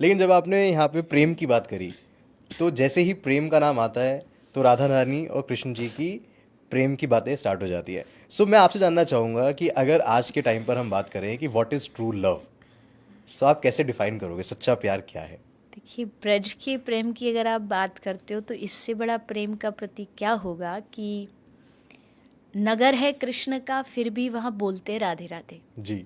लेकिन जब आपने यहाँ पे प्रेम की बात करी, तो जैसे ही प्रेम का नाम आता है तो राधा रानी और कृष्ण जी की प्रेम की बातें स्टार्ट हो जाती है। सो मैं आपसे जानना चाहूँगा कि अगर आज के टाइम पर हम बात करें कि व्हाट इज़ ट्रू लव, सो आप कैसे डिफाइन करोगे सच्चा प्यार क्या है? देखिए, ब्रज के प्रेम की अगर आप बात करते हो तो इससे बड़ा प्रेम का प्रतीक क्या होगा कि नगर है कृष्ण का, फिर भी वहाँ बोलते राधे राधे, जी।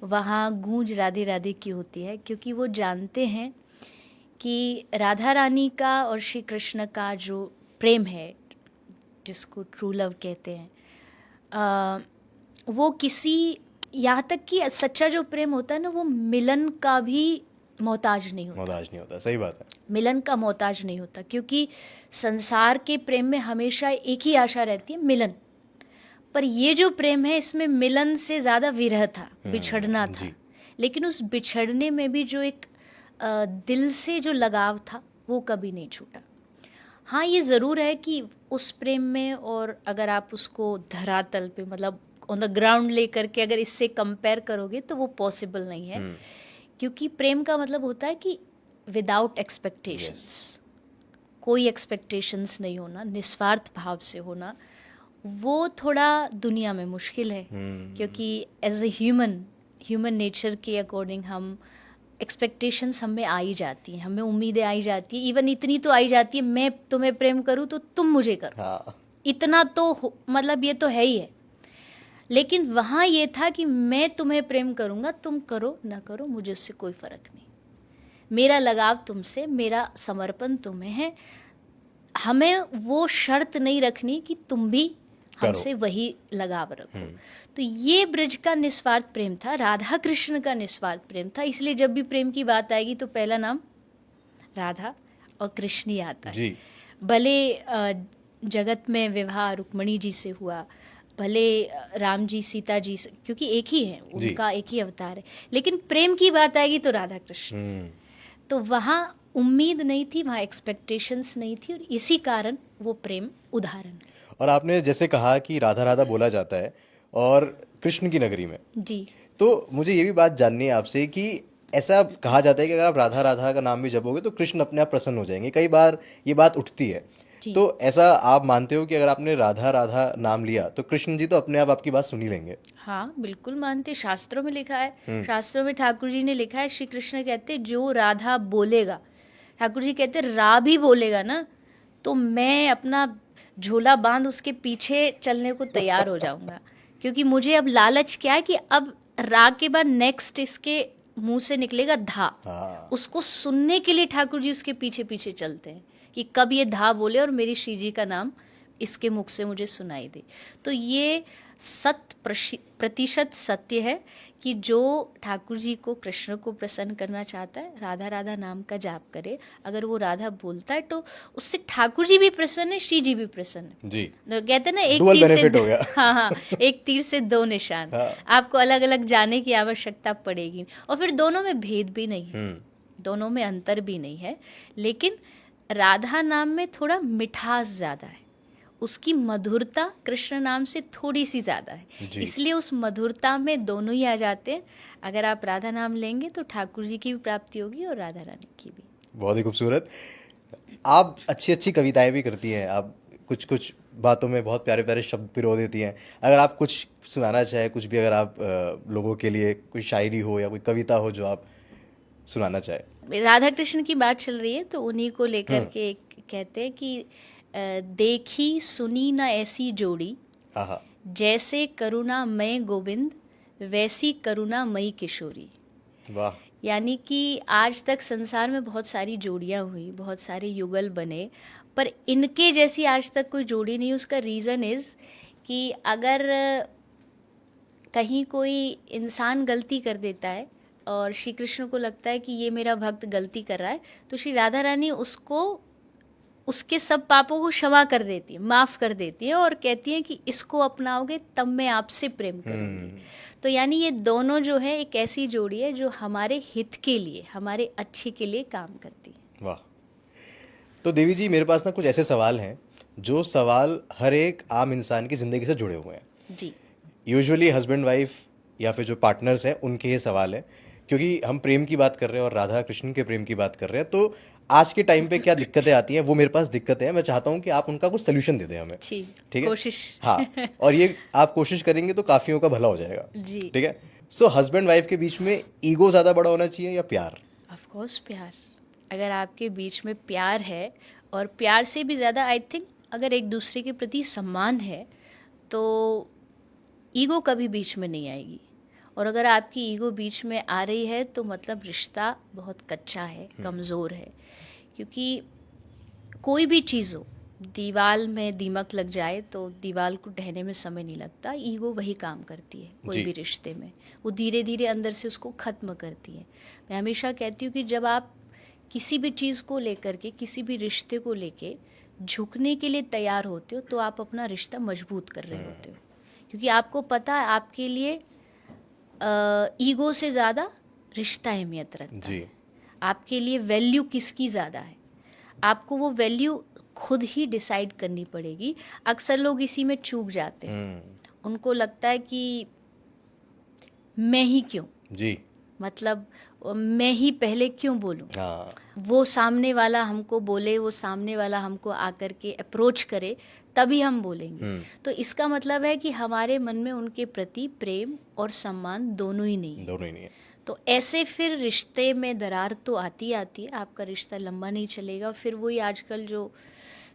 वहाँ गूंज राधे राधे की होती है, क्योंकि वो जानते हैं कि राधा रानी का और श्री कृष्ण का जो प्रेम है, जिसको ट्रू लव कहते हैं, वो किसी, यहाँ तक कि सच्चा जो प्रेम होता है ना, वो मिलन का भी मोहताज नहीं होता। मोहताज नहीं होता, सही बात है। मिलन का मोहताज नहीं होता, क्योंकि संसार के प्रेम में हमेशा एक ही आशा रहती है, मिलन। पर ये जो प्रेम है, इसमें मिलन से ज़्यादा विरह था, बिछड़ना था। जी। लेकिन उस बिछड़ने में भी जो एक दिल से जो लगाव था, वो कभी नहीं छूटा। हाँ, ये ज़रूर है कि उस प्रेम में, और अगर आप उसको धरातल पे, मतलब ऑन द ग्राउंड ले करके अगर इससे कंपेयर करोगे, तो वो पॉसिबल नहीं है। क्योंकि प्रेम का मतलब होता है कि विदाउट एक्सपेक्टेशंस, कोई एक्सपेक्टेशंस नहीं होना, निस्वार्थ भाव से होना। वो थोड़ा दुनिया में मुश्किल है, क्योंकि एज ए ह्यूमन नेचर के अकॉर्डिंग हम एक्सपेक्टेशंस हमें आई जाती हैं, हमें उम्मीदें आई जाती हैं। इवन इतनी तो आई जाती है, मैं तुम्हें प्रेम करूँ तो तुम मुझे करो। हाँ। इतना तो मतलब ये तो है ही है। लेकिन वहाँ ये था कि मैं तुम्हें प्रेम करूँगा, तुम करो ना करो, मुझे उससे कोई फ़र्क नहीं। मेरा लगाव तुमसे, मेरा समर्पण तुम्हें है। हमें वो शर्त नहीं रखनी कि तुम भी हमसे वही लगाव रखो। तो ये ब्रज का निस्वार्थ प्रेम था, राधा कृष्ण का निस्वार्थ प्रेम था। इसलिए जब भी प्रेम की बात आएगी तो पहला नाम राधा और कृष्ण ही आता है। जी। भले जगत में विवाह रुक्मणी जी से हुआ, भले राम जी सीता जी से, क्योंकि एक ही है, उनका एक ही अवतार है। लेकिन प्रेम की बात आएगी तो राधा कृष्ण। तो वहाँ उम्मीद नहीं थी, वहाँ एक्सपेक्टेशंस नहीं थी, और इसी कारण वो प्रेम उदाहरण। और आपने जैसे कहा कि राधा राधा बोला जाता है और कृष्ण की नगरी में, जी तो मुझे ये भी बात जाननी है आपसे कि ऐसा कहा जाता है कि अगर आप राधा राधा का नाम भी जपोगे तो कृष्ण अपने आप प्रसन्न हो जाएंगे, कई बार ये बात उठती है। जी तो ऐसा आप मानते हो कि अगर आपने राधा राधा नाम लिया तो कृष्ण जी तो अपने आप आपकी बात सुन ही लेंगे? हाँ, बिल्कुल मानते। शास्त्रों में लिखा है, शास्त्रों में ठाकुर जी ने लिखा है, श्री कृष्ण कहते जो राधा बोलेगा, ठाकुर जी कहते रा भी बोलेगा ना, तो मैं अपना झोला बांध उसके पीछे चलने को तैयार हो जाऊंगा। क्योंकि मुझे अब लालच क्या है कि अब रा के बाद नेक्स्ट इसके मुंह से निकलेगा धा। हाँ। उसको सुनने के लिए ठाकुर जी उसके पीछे पीछे चलते हैं कि कब ये धा बोले और मेरी श्री जी का नाम इसके मुख से मुझे सुनाई दे। तो ये 100% सत्य है कि जो ठाकुर जी को, कृष्ण को प्रसन्न करना चाहता है, राधा राधा नाम का जाप करे। अगर वो राधा बोलता है तो उससे ठाकुर जी भी प्रसन्न है, श्री जी भी प्रसन्न है। जी। तो कहते हैं ना, एक डुअल तीर से बेनिफिट हो गया। हाँ हाँ, एक तीर से दो निशान। हाँ। आपको अलग अलग जाने की आवश्यकता पड़ेगी, और फिर दोनों में भेद भी नहीं है, दोनों में अंतर भी नहीं है। लेकिन राधा नाम में थोड़ा मिठास ज़्यादा है, उसकी मधुरता कृष्ण नाम से थोड़ी सी ज़्यादा है, इसलिए उस मधुरता में दोनों ही आ जाते हैं। अगर आप राधा नाम लेंगे तो ठाकुर जी की भी प्राप्ति होगी और राधा रानी की भी। बहुत ही खूबसूरत। आप अच्छी अच्छी कविताएं भी करती हैं, आप कुछ कुछ बातों में बहुत प्यारे प्यारे शब्द पिरो देती हैं। अगर आप कुछ सुनाना चाहें, कुछ भी, अगर आप लोगों के लिए कोई शायरी हो या कोई कविता हो जो आप सुनाना चाहें। राधा कृष्ण की बात चल रही है तो उन्हीं को लेकर के कहते हैं कि देखी सुनी न ऐसी जोड़ी, हाँ। जैसे करुणा मय गोविंद, वैसी करुणा मई किशोरी। वाह। यानी कि आज तक संसार में बहुत सारी जोड़ियां हुई, बहुत सारे युगल बने, पर इनके जैसी आज तक कोई जोड़ी नहीं। उसका रीज़न इज़ कि अगर कहीं कोई इंसान गलती कर देता है और श्री कृष्ण को लगता है कि ये मेरा भक्त गलती कर रहा है, तो श्री राधा रानी उसको, उसके सब पापों को क्षमा कर देती है, माफ़ कर देती है, और कहती है कि इसको अपनाओगे तब मैं आपसे प्रेम करूँगी। तो यानी ये दोनों जो है एक ऐसी जोड़ी है जो हमारे हित के लिए, हमारे अच्छे के लिए काम करती है। वाह। तो देवी जी, मेरे पास ना कुछ ऐसे सवाल हैं जो सवाल हर एक आम इंसान की ज़िंदगी से जुड़े हुए हैं। जी यूजुअली हस्बैंड वाइफ या फिर जो पार्टनर्स हैं उनके ये सवाल हैं, क्योंकि हम प्रेम की बात कर रहे हैं और राधा कृष्ण के प्रेम की बात कर रहे हैं, तो आज के टाइम पे क्या दिक्कतें आती हैं, वो मेरे पास दिक्कतें हैं, मैं चाहता हूँ कि आप उनका कुछ सोल्यूशन दे दें हमें। ठीक ठीक है, कोशिश। हाँ, और ये आप कोशिश करेंगे तो काफियों का भला हो जाएगा। जी। ठीक है, सो हस्बैंड वाइफ के बीच में ईगो ज्यादा बड़ा होना चाहिए या प्यार? ऑफ कोर्स प्यार। अगर आपके बीच में प्यार है, और प्यार से भी ज़्यादा आई थिंक अगर एक दूसरे के प्रति सम्मान है, तो ईगो कभी बीच में नहीं आएगी। और अगर आपकी ईगो बीच में आ रही है तो मतलब रिश्ता बहुत कच्चा है, कमज़ोर है। क्योंकि कोई भी चीज़ हो, दीवार में दीमक लग जाए तो दीवार को ढहने में समय नहीं लगता। ईगो वही काम करती है कोई जी। भी रिश्ते में, वो धीरे धीरे अंदर से उसको ख़त्म करती है। मैं हमेशा कहती हूँ कि जब आप किसी भी चीज़ को लेकर के, किसी भी रिश्ते को लेके झुकने के लिए तैयार होते हो, तो आप अपना रिश्ता मजबूत कर रहे होते हो। क्योंकि आपको पता है आपके लिए ईगो से ज़्यादा रिश्ता अहमियत रखता जी। है। आपके लिए वैल्यू किसकी ज़्यादा है, आपको वो वैल्यू खुद ही डिसाइड करनी पड़ेगी। अक्सर लोग इसी में चूक जाते हैं। उनको लगता है कि मैं ही क्यों, जी। मतलब मैं ही पहले क्यों बोलूं, हाँ। वो सामने वाला हमको बोले, वो सामने वाला हमको आकर के अप्रोच करे, तभी हम बोलेंगे। तो इसका मतलब है कि हमारे मन में उनके प्रति प्रेम और सम्मान दोनों ही नहीं है। दोनों ही नहीं है। तो ऐसे फिर रिश्ते में दरार तो आती आती है, आपका रिश्ता लंबा नहीं चलेगा। फिर वही आजकल जो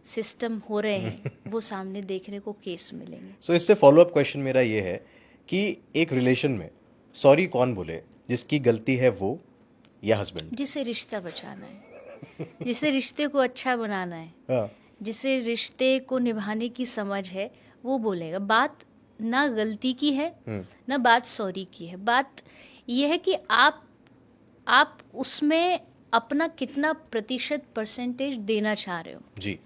सिस्टम हो रहे हैं वो सामने देखने को केस मिलेंगे। सो इससे फॉलोअप क्वेश्चन मेरा ये है कि एक रिलेशन में सॉरी कौन बोले, जिसकी गलती है वो या हस्बैंड? जिसे रिश्ता बचाना है, जिसे रिश्ते को अच्छा बनाना है, हाँ। जिसे रिश्ते को निभाने की समझ है, वो बोलेगा। बात ना गलती की है, ना बात सॉरी की है। बात यह है कि आप उसमें अपना कितना प्रतिशत परसेंटेज देना चाह रहे हो। जी।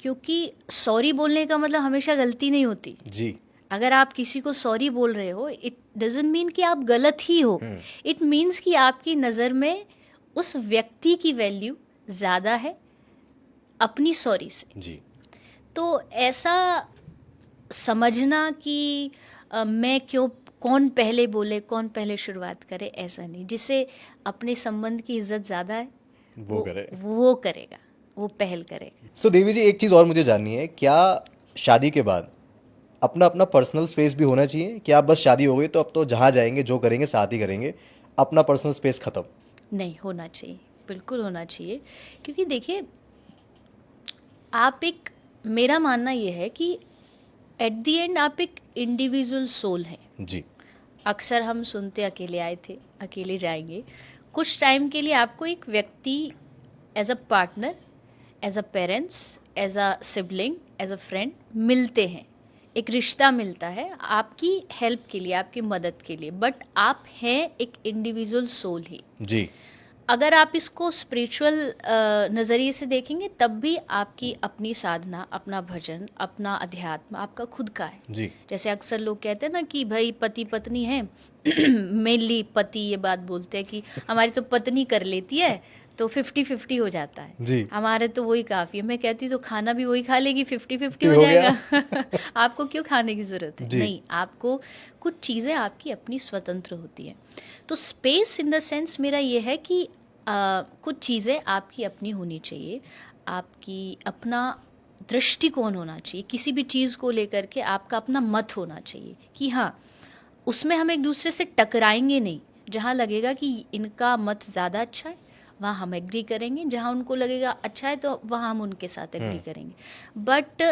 क्योंकि सॉरी बोलने का मतलब हमेशा गलती नहीं होती। जी। अगर आप किसी को सॉरी बोल रहे हो, इट डजंट मीन कि आप गलत ही हो। इट मीन्स कि आपकी नज़र में उस व्यक्ति की वैल्यू ज़्यादा है अपनी सॉरी से। जी। तो ऐसा समझना कि मैं क्यों, कौन पहले बोले, कौन पहले शुरुआत करे, ऐसा नहीं। जिसे अपने संबंध की इज्जत ज़्यादा है वो करे, वो करेगा, वो पहल करेगा। सो देवी जी, एक चीज़ और मुझे जाननी है, क्या शादी के बाद अपना अपना पर्सनल स्पेस भी होना चाहिए? कि आप बस शादी हो गई तो अब तो जहाँ जाएंगे जो करेंगे साथ ही करेंगे, अपना पर्सनल स्पेस खत्म? नहीं, होना चाहिए, बिल्कुल होना चाहिए। क्योंकि देखिए, आप एक, मेरा मानना ये है कि एट द एंड आप एक इंडिविजुअल सोल हैं। जी। अक्सर हम सुनते अकेले आए थे अकेले जाएंगे। कुछ टाइम के लिए आपको एक व्यक्ति as a partner, as a parents, as a sibling, as a friend मिलते हैं। एक रिश्ता मिलता है आपकी हेल्प के लिए, आपकी मदद के लिए, बट आप हैं एक इंडिविजुअल सोल ही। जी। अगर आप इसको स्पिरिचुअल नज़रिए से देखेंगे, तब भी आपकी अपनी साधना, अपना भजन, अपना अध्यात्म आपका खुद का है। जी। जैसे अक्सर लोग कहते हैं ना कि भाई पति पत्नी है मेनली पति ये बात बोलते हैं कि हमारी तो पत्नी कर लेती है तो 50-50 हो जाता है, जी। हमारे तो वही काफ़ी है। मैं कहती तो खाना भी वही खा लेगी, 50-50 हो हो गया। जाएगा आपको क्यों खाने की ज़रूरत है? जी। नहीं, आपको कुछ चीज़ें आपकी अपनी स्वतंत्र होती हैं। तो स्पेस इन द सेंस मेरा ये है कि कुछ चीज़ें आपकी अपनी होनी चाहिए, आपकी अपना दृष्टिकोण होना चाहिए। किसी भी चीज़ को लेकर के आपका अपना मत होना चाहिए कि हाँ, उसमें हम एक दूसरे से टकराएंगे नहीं। जहाँ लगेगा कि इनका मत ज़्यादा अच्छा है, वहाँ हम एग्री करेंगे। जहाँ उनको लगेगा अच्छा है, तो वहाँ हम उनके साथ एग्री करेंगे। बट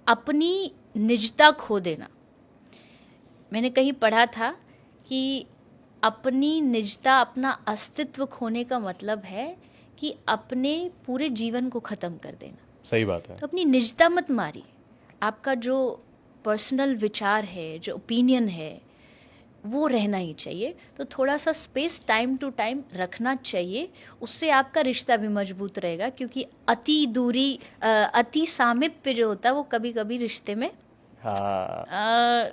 अपनी निजता खो देना, मैंने कहीं पढ़ा था कि अपनी निजता, अपना अस्तित्व खोने का मतलब है कि अपने पूरे जीवन को ख़त्म कर देना। सही बात है। तो अपनी निजता मत मारिए। आपका जो पर्सनल विचार है, जो ओपिनियन है, वो रहना ही चाहिए। तो थोड़ा सा स्पेस टाइम टू टाइम रखना चाहिए, उससे आपका रिश्ता भी मजबूत रहेगा। क्योंकि अति दूरी, अति सामीप्य जो होता है वो कभी कभी रिश्ते में, हाँ,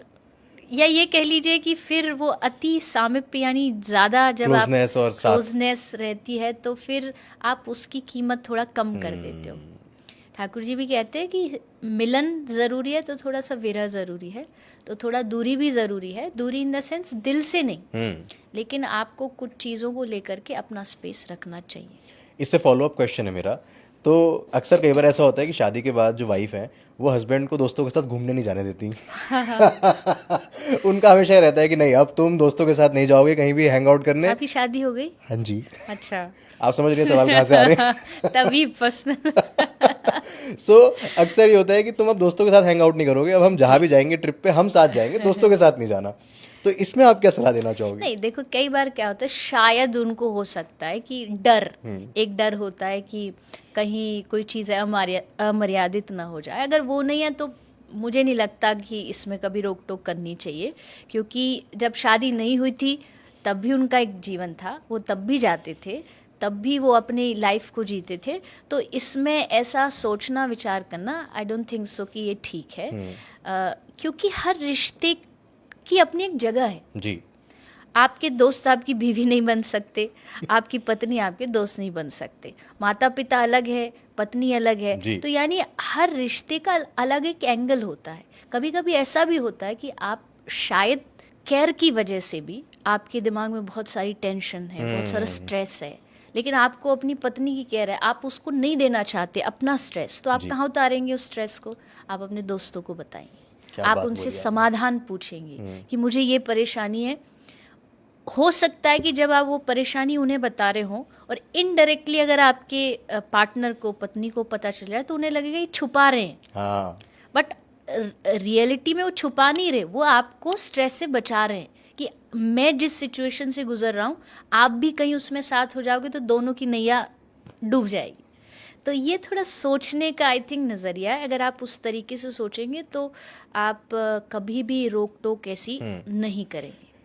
या ये कह लीजिए कि फिर वो अति सामीप्य यानी ज़्यादा जब आप क्लोजनेस और साथ। क्लोजनेस रहती है तो फिर आप उसकी कीमत थोड़ा कम कर देते हो। ठाकुर जी भी कहते हैं कि मिलन ज़रूरी है तो थोड़ा सा विरह ज़रूरी है। तो थोड़ा दूरी भी ज़रूरी है, दूरी इन द सेंस दिल से नहीं, लेकिन आपको कुछ चीज़ों को लेकर के अपना स्पेस रखना चाहिए। इससे फॉलो अप क्वेश्चन है मेरा। तो अक्सर कई बार ऐसा होता है कि शादी के बाद जो वाइफ है वो हस्बैंड को दोस्तों के साथ घूमने नहीं जाने देती। उनका हमेशा ये रहता है कि नहीं, अब तुम दोस्तों के साथ नहीं जाओगे कहीं भी हैंग आउट करने। आपकी शादी हो गई? हाँ जी। अच्छा। आप समझ रहे हैं सवाल कहाँ से आ रहे हैं? तभी पर्सनल। सो अक्सर ये होता है कि तुम अब दोस्तों के साथ हैंग आउट नहीं करोगे, अब हम जहाँ भी जाएंगे ट्रिप पे हम साथ जाएंगे, दोस्तों के साथ नहीं जाना। तो इसमें आप क्या सलाह देना चाहोगे? नहीं, देखो कई बार क्या होता है, शायद उनको हो सकता है कि डर, एक डर होता है कि कहीं कोई चीज़ अमर्यादित ना हो जाए। अगर वो नहीं है तो मुझे नहीं लगता कि इसमें कभी रोक टोक करनी चाहिए, क्योंकि जब शादी नहीं हुई थी तब भी उनका एक जीवन था, वो तब भी जाते थे, तब भी वो अपनी लाइफ को जीते थे। तो इसमें ऐसा सोचना विचार करना आई डोंट थिंक सो कि ये ठीक है। क्योंकि हर रिश्ते की अपनी एक जगह है जी। आपके दोस्त आपकी बीवी नहीं बन सकते, आपकी पत्नी आपके दोस्त नहीं बन सकते, माता पिता अलग है, पत्नी अलग है, तो यानी हर रिश्ते का अलग एक एंगल होता है। कभी कभी ऐसा भी होता है कि आप शायद केयर की वजह से भी आपके दिमाग में बहुत सारी टेंशन है, बहुत सारा स्ट्रेस है, लेकिन आपको अपनी पत्नी की केयर है, आप उसको नहीं देना चाहते अपना स्ट्रेस, तो आप कहाँ उतारेंगे उस स्ट्रेस को? आप अपने दोस्तों को बताएंगे, आप उनसे समाधान पूछेंगे कि मुझे ये परेशानी है। हो सकता है कि जब आप वो परेशानी उन्हें बता रहे हो और इनडायरेक्टली अगर आपके पार्टनर को, पत्नी को पता चल जाए तो उन्हें लगेगा ये छुपा रहे हैं। हाँ। बट रियलिटी में वो छुपा नहीं रहे, वो आपको स्ट्रेस से बचा रहे हैं कि मैं जिस सिचुएशन से गुजर रहा हूँ आप भी कहीं उसमें साथ हो जाओगे तो दोनों की नैया डूब जाएगी। तो ये थोड़ा सोचने का आई थिंक नज़रिया है। अगर आप उस तरीके से सोचेंगे तो आप कभी भी रोक टोक ऐसी नहीं करेंगे।